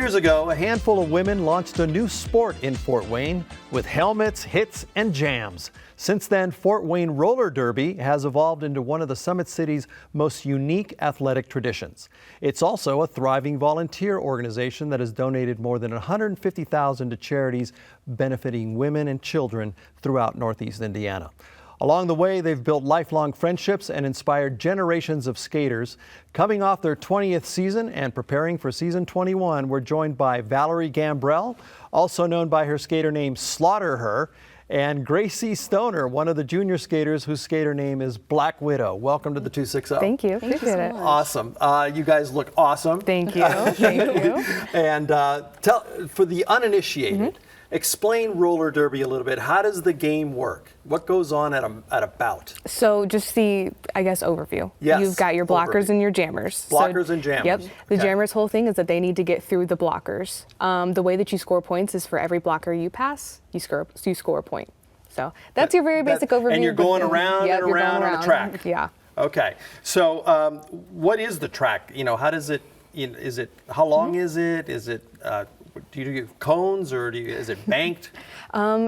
years ago, a handful of women launched a new sport in Fort Wayne with helmets, hits, and jams. Since then, Fort Wayne Roller Derby has evolved into one of the Summit City's most unique athletic traditions. It's also a thriving volunteer organization that has donated more than $150,000 to charities benefiting women and children throughout Northeast Indiana. Along the way, they've built lifelong friendships and inspired generations of skaters. Coming off their 20th season and preparing for season 21, we're joined by Valerie Gambrell, also known by her skater name Slaughter Her, and Gracie Stoner, one of the junior skaters whose skater name is Black Widow. Welcome to the 260. Thank you. Appreciate it. Awesome. You guys look awesome. Thank you. Thank you. And for the uninitiated, explain roller derby a little bit. How does the game work? What goes on at a bout? So just the, I guess, overview. Yes. You've got your blockers and your jammers. Blockers and jammers. Yep. The Okay. jammers' whole thing is that they need to get through the blockers. The way that you score points is for every blocker you pass, you score a point. So that's your very basic overview. And you're going around Yep, and around on a track. Yeah. Okay. So what is the track? How does it, is it, how long is it? Is it, do you do cones or is it banked?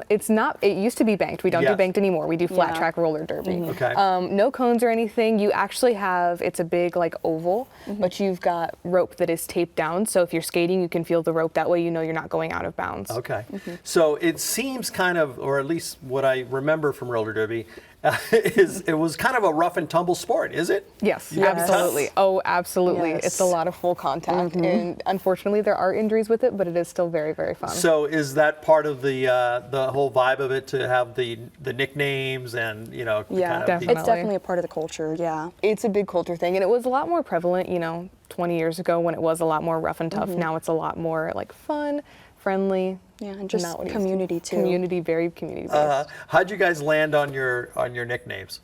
It's not, it used to be banked. We don't do Yes. banked anymore. We do flat track roller derby. Okay. No cones or anything. You actually have, it's a big like oval, but you've got rope that is taped down. So if you're skating, you can feel the rope. That way you know you're not going out of bounds. Okay. So it seems kind of, or at least what I remember from roller derby, is it was kind of a rough and tumble sport, is it? Yes, You got absolutely. tough? Oh, absolutely. Yes. It's a lot of full contact, and unfortunately, there are injuries with it, but it is still very, very fun. So is that part of the whole vibe of it to have the nicknames and Yeah, kind of definitely. it's definitely a part of the culture, yeah. It's a big culture thing, and it was a lot more prevalent, 20 years ago when it was a lot more rough and tough. Now it's a lot more like fun, friendly. Yeah, and just not what it used to be. community too. Community, very community based. How'd you guys land on your nicknames?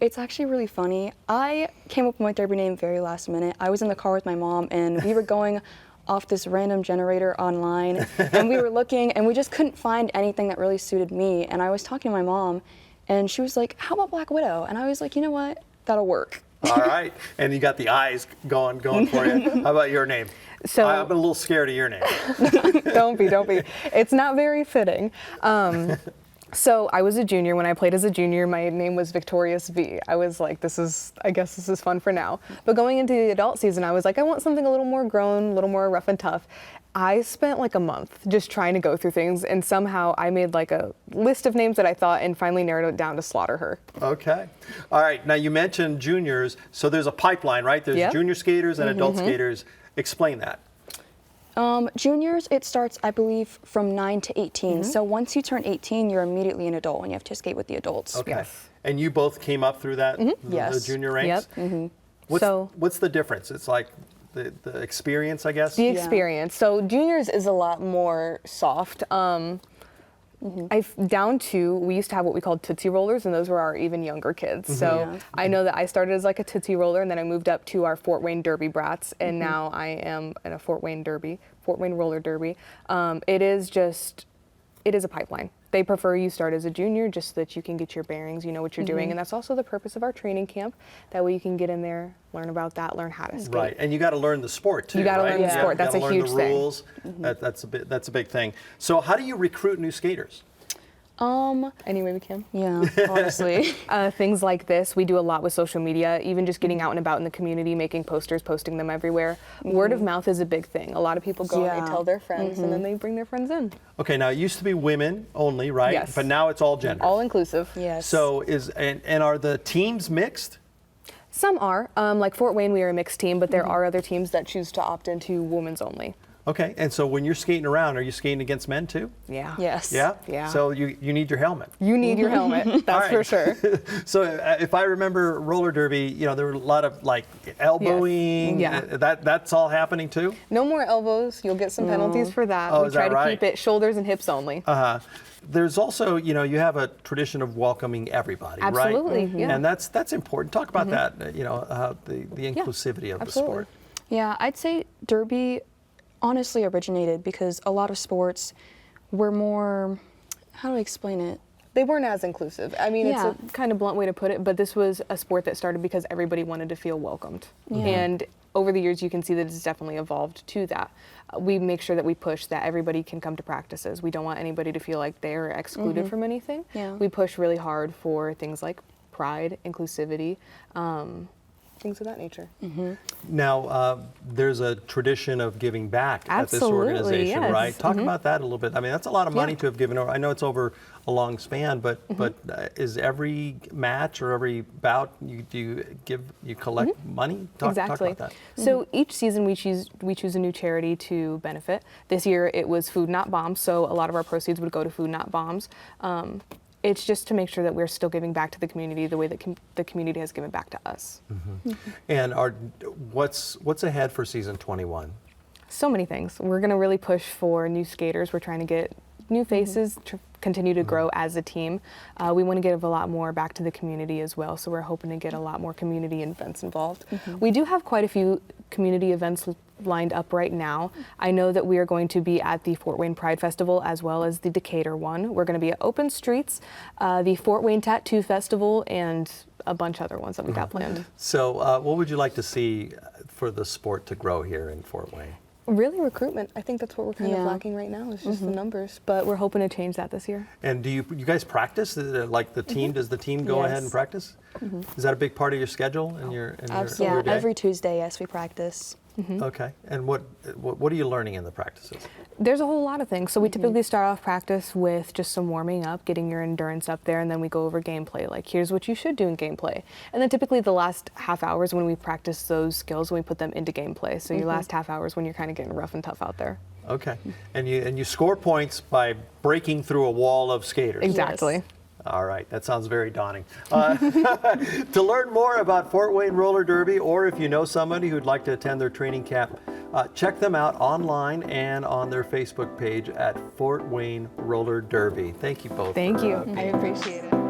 It's actually really funny. I came up with my derby name very last minute. I was in the car with my mom and we were going off this random generator online and we were looking and we just couldn't find anything that really suited me. And I was talking to my mom and she was like, how about Black Widow? And I was like, you know what? That'll work. All right, and you got the eyes going for you. How about your name? So- I'm a little scared of your name. Don't be. It's not very fitting. So I was a junior. When I played as a junior, my name was Victorious V. I was like, I guess this is fun for now. But going into the adult season, I was like, I want something a little more grown, a little more rough and tough. I spent like a month just trying to go through things, and somehow I made like a list of names that I thought and finally narrowed it down to Slaughter Her. Okay. All right. Now you mentioned juniors, so there's a pipeline, right? There's Yep. junior skaters and adult skaters. Explain that. Juniors, it starts, I believe, from 9 to 18. So once you turn 18, you're immediately an adult and you have to skate with the adults. Okay. Yes. And you both came up through that, the Yes. junior ranks? Yep. What's the difference? It's like the experience, I guess? The experience. So juniors is a lot more soft. We used to have what we called Tootsie Rollers, and those were our even younger kids. So Yeah. I know that I started as like a Tootsie Roller, and then I moved up to our Fort Wayne Derby Brats, and now I am in a Fort Wayne Roller Derby. It is a pipeline. They prefer you start as a junior just so that you can get your bearings, you know what you're doing, and that's also the purpose of our training camp. That way you can get in there, learn about that, learn how to skate. Right, and you got to learn the sport too. You gotta right? learn the sport. You That's gotta a learn huge the thing. rules. That's a big thing. So how do you recruit new skaters? Any way we can. Yeah, honestly. Things like this, we do a lot with social media, even just getting out and about in the community, making posters, posting them everywhere. Word of mouth is a big thing. A lot of people go and Yeah. they tell their friends, and then they bring their friends in. Okay, now it used to be women only, right? Yes. But now it's all gender. All inclusive. Yes. So and are the teams mixed? Some are. Like Fort Wayne, we are a mixed team, but there are other teams that choose to opt into women's only. Okay, and so when you're skating around, are you skating against men too? Yeah. Yes. Yeah? Yeah. So you need your helmet. You need your helmet, that's All for right. sure. So if I remember roller derby, there were a lot of like elbowing. Yeah. That's all happening too? No more elbows. You'll get some penalties for that. Oh, We is try that to right? keep it shoulders and hips only. There's also, you have a tradition of welcoming everybody, right? Absolutely, yeah. And that's important. Talk about that, the inclusivity of the absolutely. sport. Yeah, I'd say derby honestly originated because a lot of sports were more, how do I explain it? They weren't as inclusive. I mean, Yeah. it's a kind of blunt way to put it, but this was a sport that started because everybody wanted to feel welcomed. And over the years, you can see that it's definitely evolved to that. We make sure that we push that everybody can come to practices. We don't want anybody to feel like they're excluded from anything. Yeah. We push really hard for things like pride, inclusivity, things of that nature. Now, there's a tradition of giving back at this Absolutely, organization, yes. right? Talk about that a little bit. I mean, that's a lot of money to have given over. I know it's over a long span, but is every match or every bout you collect money? Talk Exactly. about that. So each season we choose a new charity to benefit. This year it was Food Not Bombs, so a lot of our proceeds would go to Food Not Bombs. It's just to make sure that we're still giving back to the community the way that the community has given back to us. And what's ahead for season 21? So many things. We're going to really push for new skaters. We're trying to get new faces to continue to grow as a team. We want to give a lot more back to the community as well, so we're hoping to get a lot more community events involved. We do have quite a few community events lined up right now. I know that we are going to be at the Fort Wayne Pride Festival as well as the Decatur one. We're going to be at Open Streets, the Fort Wayne Tattoo Festival, and a bunch of other ones that we got planned. So what would you like to see for the sport to grow here in Fort Wayne? Really recruitment. I think that's what we're kind of Yeah. lacking right now, is just the numbers. But we're hoping to change that this year. And do you guys practice? Like the team, does the team go ahead and Yes. practice? Is that a big part of your schedule and your Absolutely. your day? Every Tuesday, yes, we practice. Okay. And what are you learning in the practices? There's a whole lot of things. So we typically start off practice with just some warming up, getting your endurance up there, and then we go over gameplay. Like, here's what you should do in gameplay. And then typically the last half hours when we practice those skills, we put them into gameplay. So your last half hours when you're kind of getting rough and tough out there. Okay. And you score points by breaking through a wall of skaters. Exactly. All right, that sounds very daunting. To learn more about Fort Wayne Roller Derby, or if you know somebody who'd like to attend their training camp, check them out online and on their Facebook page at Fort Wayne Roller Derby. Thank you both. Thank for, you. being I appreciate it.